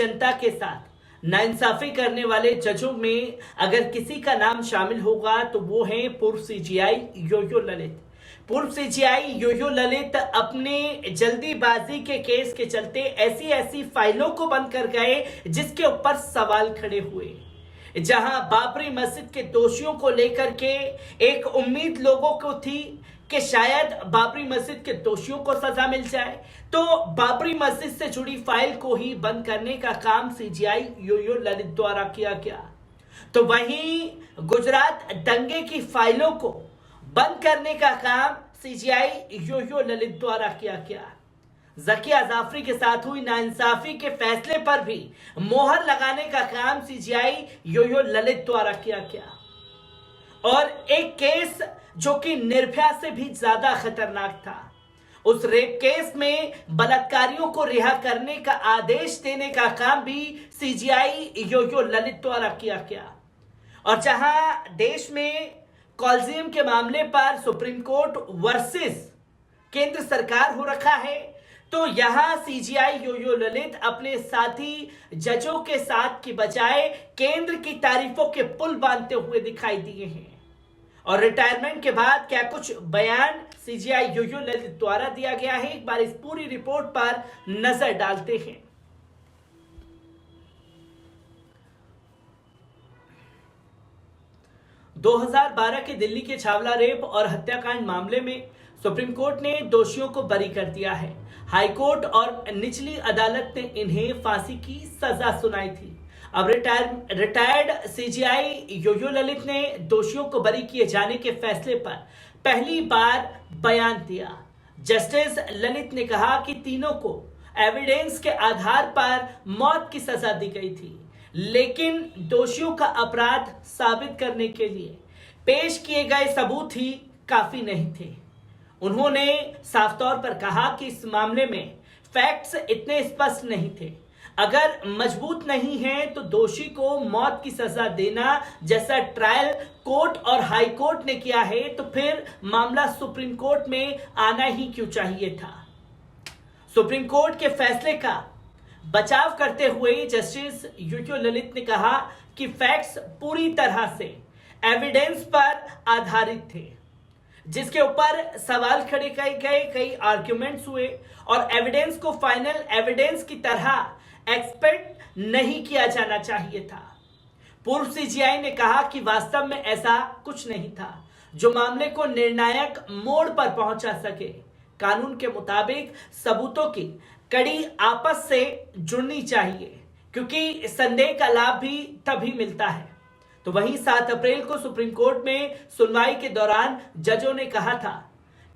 जनता के साथ नाइंसाफी करने वाले जजों में अगर किसी का नाम शामिल होगा तो वो है पूर्व सीजीआई योयो ललित। पूर्व सीजीआई योयो ललित अपने जल्दीबाजी के केस के चलते ऐसी ऐसी फाइलों को बंद कर गए जिसके ऊपर सवाल खड़े हुए। जहां बाबरी मस्जिद के दोषियों को लेकर के एक उम्मीद लोगों को थी कि शायद बाबरी मस्जिद के दोषियों को सजा मिल जाए, तो बाबरी मस्जिद से जुड़ी फाइल को ही बंद करने का काम सीजीआई योयो ललित द्वारा किया गया। तो वहीं गुजरात दंगे की फाइलों को बंद करने का काम सीजीआई योयो ललित द्वारा किया गया। ज़किया जाफरी के साथ हुई नाइंसाफी के फैसले पर भी मोहर लगाने का काम सीजीआई योयो ललित द्वारा किया गया। और एक केस जो कि निर्भया से भी ज्यादा खतरनाक था, उस रेप केस में बलात्कारियों को रिहा करने का आदेश देने का काम भी सीजीआई योयो ललित द्वारा किया गया। और जहां देश में कॉलेजियम के मामले पर सुप्रीम कोर्ट वर्सेस केंद्र सरकार हो रखा है, तो यहां सीजीआई योयो ललित अपने साथी जजों के साथ की बजाय केंद्र की तारीफों के पुल बांधते हुए दिखाई दिए हैं। और रिटायरमेंट के बाद क्या कुछ बयान सीजीआई योयो ललित द्वारा दिया गया है, एक बार इस पूरी रिपोर्ट पर नजर डालते हैं। 2012 के दिल्ली के छावला रेप और हत्याकांड मामले में सुप्रीम कोर्ट ने दोषियों को बरी कर दिया है। हाई कोर्ट और निचली अदालत ने इन्हें फांसी की सजा सुनाई थी। अब रिटायर्ड सीजीआई योयो ललित ने दोषियों को बरी किए जाने के फैसले पर पहली बार बयान दिया। जस्टिस ललित ने कहा कि तीनों को एविडेंस के आधार पर मौत की सजा दी गई थी, लेकिन दोषियों का अपराध साबित करने के लिए पेश किए गए सबूत ही काफी नहीं थे। उन्होंने साफ तौर पर कहा कि इस मामले में फैक्ट्स इतने स्पष्ट नहीं थे। अगर मजबूत नहीं है तो दोषी को मौत की सजा देना जैसा ट्रायल कोर्ट और हाई कोर्ट ने किया है, तो फिर मामला सुप्रीम कोर्ट में आना ही क्यों चाहिए था। सुप्रीम कोर्ट के फैसले का बचाव करते हुए जस्टिस योयो ललित ने कहा कि फैक्ट्स पूरी तरह से एविडेंस पर आधारित थे, जिसके ऊपर सवाल खड़े किए गए, कई आर्ग्यूमेंट्स हुए और एविडेंस को फाइनल एविडेंस की तरह एक्सपेक्ट नहीं किया जाना चाहिए था। पूर्व सीजीआई ने कहा कि वास्तव में ऐसा कुछ नहीं था जो मामले को निर्णायक मोड़ पर पहुंचा सके। कानून के मुताबिक सबूतों की कड़ी आपस से जुड़नी चाहिए, क्योंकि संदेह का लाभ भी तभी मिलता है। तो वहीं 7 अप्रैल को सुप्रीम कोर्ट में सुनवाई के दौरान जजों ने कहा था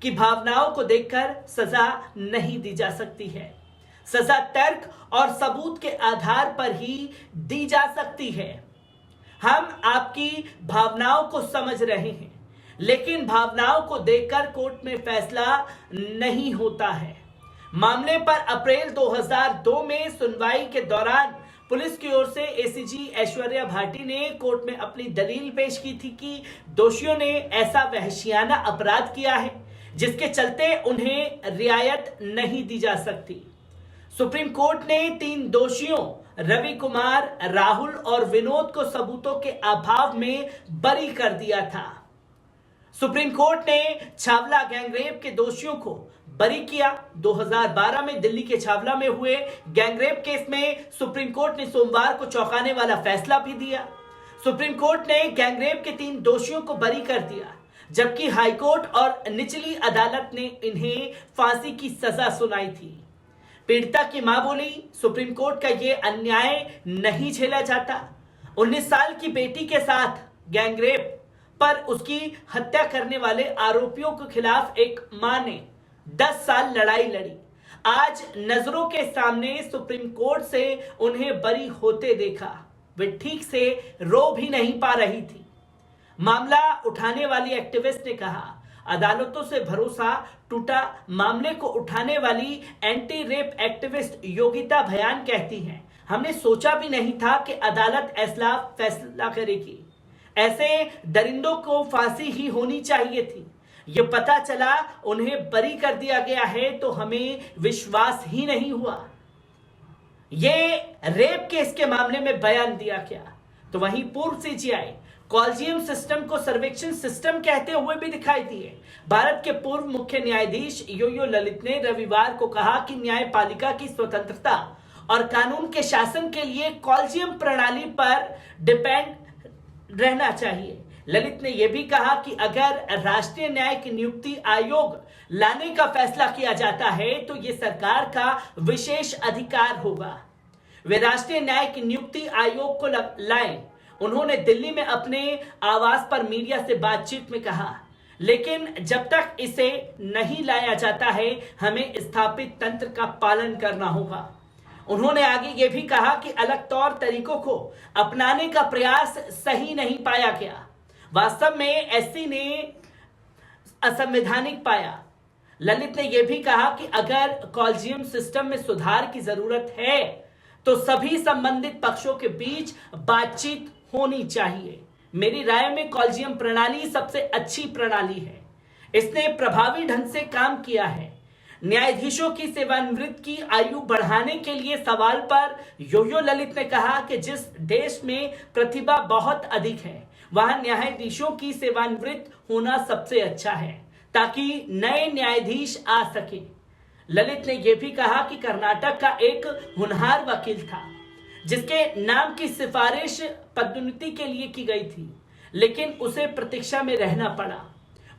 कि भावनाओं को देखकर सजा नहीं दी जा सकती है। सजा तर्क और सबूत के आधार पर ही दी जा सकती है। हम आपकी भावनाओं को समझ रहे हैं, लेकिन भावनाओं को देखकर कोर्ट में फैसला नहीं होता है। मामले पर अप्रैल 2002 में सुनवाई के दौरान पुलिस की ओर से एसीजी ऐश्वर्या भाटी ने कोर्ट में अपनी दलील पेश की थी कि दोषियों ने ऐसा वहशियाना अपराध किया है जिसके चलते उन्हें रियायत नहीं दी जा सकती। सुप्रीम कोर्ट ने 3 दोषियों रवि कुमार, राहुल और विनोद को सबूतों के अभाव में बरी कर दिया था। सुप्रीम कोर्ट ने छावला गैंगरेप के दोषियों को बरी किया। 2012 में दिल्ली के छावला में हुए गैंगरेप केस में सुप्रीम कोर्ट ने सोमवार को चौंकाने वाला फैसला भी दिया। सुप्रीम कोर्ट ने गैंगरेप के 3 दोषियों को बरी कर दिया, जबकि हाई कोर्ट और निचली अदालत ने इन्हें फांसी की सजा सुनाई थी। पीड़िता की मां बोली, सुप्रीम कोर्ट का यह अन्याय नहीं झेला जाता। 19 साल की बेटी के साथ गैंगरेप पर उसकी हत्या करने वाले आरोपियों के खिलाफ एक मां ने 10 साल लड़ाई लड़ी। आज नजरों के सामने सुप्रीम कोर्ट से उन्हें बरी होते देखा। वे ठीक से रो भी नहीं पा रही थी। मामला उठाने वाली एक्टिविस्ट ने कहा, अदालतों से भरोसा टूटा। मामले को उठाने वाली एंटी रेप एक्टिविस्ट योगिता भयान कहती हैं, हमने सोचा भी नहीं था कि अदालत ऐसा फैसला करेगी। ऐसे दरिंदों को फांसी ही होनी चाहिए थी। ये पता चला उन्हें बरी कर दिया गया है तो हमें विश्वास ही नहीं हुआ। ये रेप केस के मामले में बयान दिया गया। तो वहीं पूर्व सीजीआई कॉलेजियम सिस्टम को सर्वेक्षण सिस्टम कहते हुए भी दिखाई दिए। भारत के पूर्व मुख्य न्यायाधीश यो ललित ने रविवार को कहा कि न्यायपालिका की स्वतंत्रता और कानून के शासन के लिए कॉलेजियम प्रणाली पर डिपेंड रहना चाहिए। ललित ने यह भी कहा कि अगर राष्ट्रीय न्यायिक नियुक्ति आयोग लाने का फैसला किया जाता है तो यह सरकार का विशेष अधिकार होगा। वे राष्ट्रीय न्यायिक नियुक्ति आयोग को लाएं। उन्होंने दिल्ली में अपने आवास पर मीडिया से बातचीत में कहा, लेकिन जब तक इसे नहीं लाया जाता है हमें स्थापित तंत्र का पालन करना होगा। उन्होंने आगे ये भी कहा कि अलग तौर तरीकों को अपनाने का प्रयास सही नहीं पाया गया। वास्तव में एससी ने असंवैधानिक पाया। ललित ने यह भी कहा कि अगर कॉलेजियम सिस्टम में सुधार की जरूरत है तो सभी संबंधित पक्षों के बीच बातचीत होनी चाहिए। मेरी राय में कॉलेजियम प्रणाली सबसे अच्छी प्रणाली है। इसने प्रभावी ढंग से काम किया है। न्यायाधीशों की सेवानिवृत्ति की आयु बढ़ाने के लिए सवाल पर यो ललित ने कहा कि जिस देश में प्रतिभा बहुत अधिक है वहां न्यायाधीशों की सेवानिवृत्त होना सबसे अच्छा है ताकि नए न्यायाधीश आ सके। ललित ने यह भी कहा कि कर्नाटक का एक होनहार वकील था जिसके नाम की सिफारिश पदोन्नति के लिए की गई थी, लेकिन उसे प्रतीक्षा में रहना पड़ा।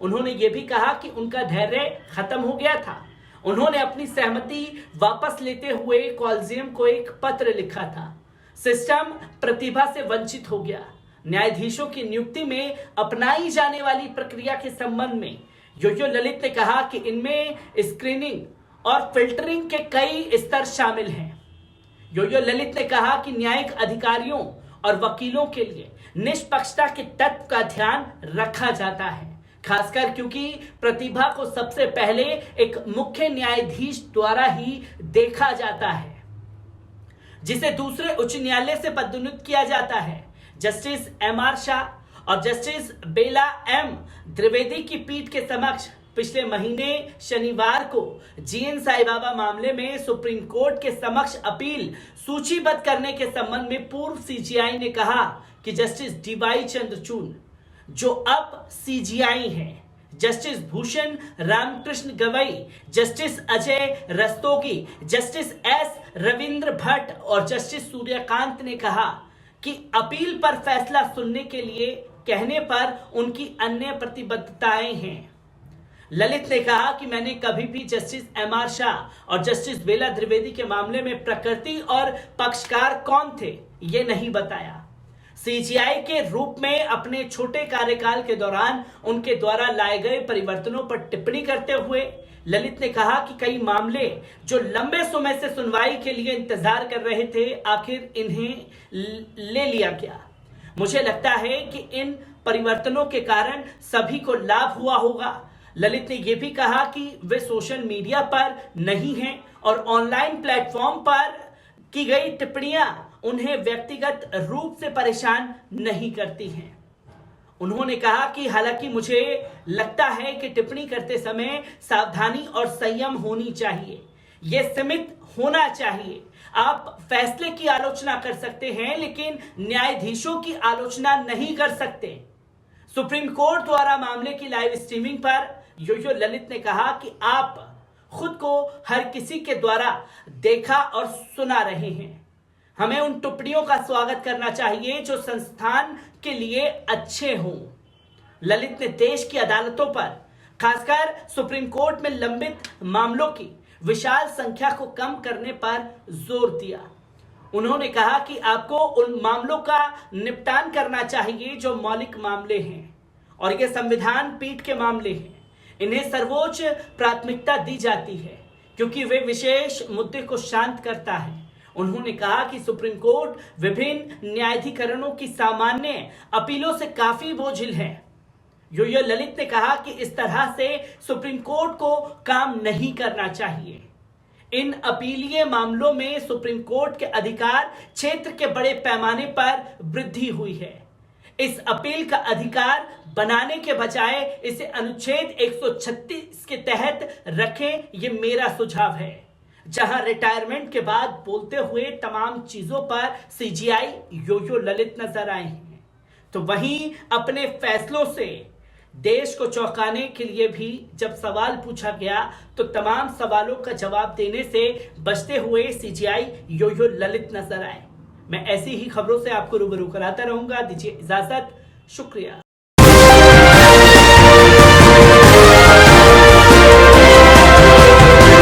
उन्होंने यह भी कहा कि उनका धैर्य खत्म हो गया था। उन्होंने अपनी सहमति वापस लेते हुए कॉलेजियम को एक पत्र लिखा था। सिस्टम प्रतिभा से वंचित हो गया। न्यायाधीशों की नियुक्ति में अपनाई जाने वाली प्रक्रिया के संबंध में यो ललित ने कहा कि इनमें स्क्रीनिंग और फिल्टरिंग के कई स्तर शामिल हैं। यो ललित ने कहा कि न्यायिक अधिकारियों और वकीलों के लिए निष्पक्षता के तत्व का ध्यान रखा जाता है, खासकर क्योंकि प्रतिभा को सबसे पहले एक मुख्य न्यायाधीश द्वारा ही देखा जाता है जिसे दूसरे उच्च न्यायालय से पदोन्नत किया जाता है। Justice MR. शाह और जस्टिस बेला एम. द्विवेदी की पीठ के समक्ष पिछले महीने शनिवार को जीएन साईबाबा मामले में सुप्रीम कोर्ट के समक्ष अपील सूचीबद्ध करने के संबंध में पूर्व सीजीआई ने कहा कि जस्टिस डी.वाई. चंद्रचूड़ जो अब सीजीआई हैं, justice Bhushan Ramakrishna Gavai, justice Ajay Rastogi, justice S. Ravindra Bhat और जस्टिस सूर्यकांत ने कहा कि अपील पर फैसला सुनने के लिए कहने पर उनकी अन्य प्रतिबद्धताएं हैं। ललित ने कहा कि मैंने कभी भी जस्टिस एम.आर. शाह और जस्टिस बेला द्विवेदी के मामले में प्रकृति और पक्षकार कौन थे ये नहीं बताया। सीजीआई के रूप में अपने छोटे कार्यकाल के दौरान उनके द्वारा लाए गए परिवर्तनों पर टिप्पणी करते हुए ललित ने कहा कि कई मामले जो लंबे समय से सुनवाई के लिए इंतजार कर रहे थे आखिर इन्हें ले लिया गया। मुझे लगता है कि इन परिवर्तनों के कारण सभी को लाभ हुआ होगा। ललित ने यह भी कहा कि वे सोशल मीडिया पर नहीं हैं और ऑनलाइन प्लेटफॉर्म पर की गई टिप्पणियां उन्हें व्यक्तिगत रूप से परेशान नहीं करती हैं। उन्होंने कहा कि हालांकि मुझे लगता है कि टिप्पणी करते समय सावधानी और संयम होनी चाहिए, यह सीमित होना चाहिए। आप फैसले की आलोचना कर सकते हैं लेकिन न्यायाधीशों की आलोचना नहीं कर सकते। सुप्रीम कोर्ट द्वारा मामले की लाइव स्ट्रीमिंग पर यो ललित ने कहा कि आप खुद को हर किसी के द्वारा देखा और सुना रहे हैं। हमें उन टिप्पणियों का स्वागत करना चाहिए जो संस्थान के लिए अच्छे हों। ललित ने देश की अदालतों पर खासकर सुप्रीम कोर्ट में लंबित मामलों की विशाल संख्या को कम करने पर जोर दिया। उन्होंने कहा कि आपको उन मामलों का निपटान करना चाहिए जो मौलिक मामले हैं और ये संविधान पीठ के मामले हैं। इन्हें सर्वोच्च प्राथमिकता दी जाती है क्योंकि वे विशेष मुद्दे को शांत करता है। उन्होंने कहा कि सुप्रीम कोर्ट विभिन्न न्यायाधिकरणों की सामान्य अपीलों से काफी बोझिल है। यो ललित ने कहा कि इस तरह से सुप्रीम कोर्ट को काम नहीं करना चाहिए। इन अपीलीय मामलों में सुप्रीम कोर्ट के अधिकार क्षेत्र के बड़े पैमाने पर वृद्धि हुई है। इस अपील का अधिकार बनाने के बजाय इसे अनुच्छेद 136 के तहत रखें, यह मेरा सुझाव है। जहां रिटायरमेंट के बाद बोलते हुए तमाम चीजों पर सीजीआई योयो ललित नजर आए हैं, तो वहीं अपने फैसलों से देश को चौंकाने के लिए भी जब सवाल पूछा गया तो तमाम सवालों का जवाब देने से बचते हुए सीजीआई योयो ललित नजर आए। मैं ऐसी ही खबरों से आपको रूबरू कराता रहूंगा। दीजिए इजाजत, शुक्रिया।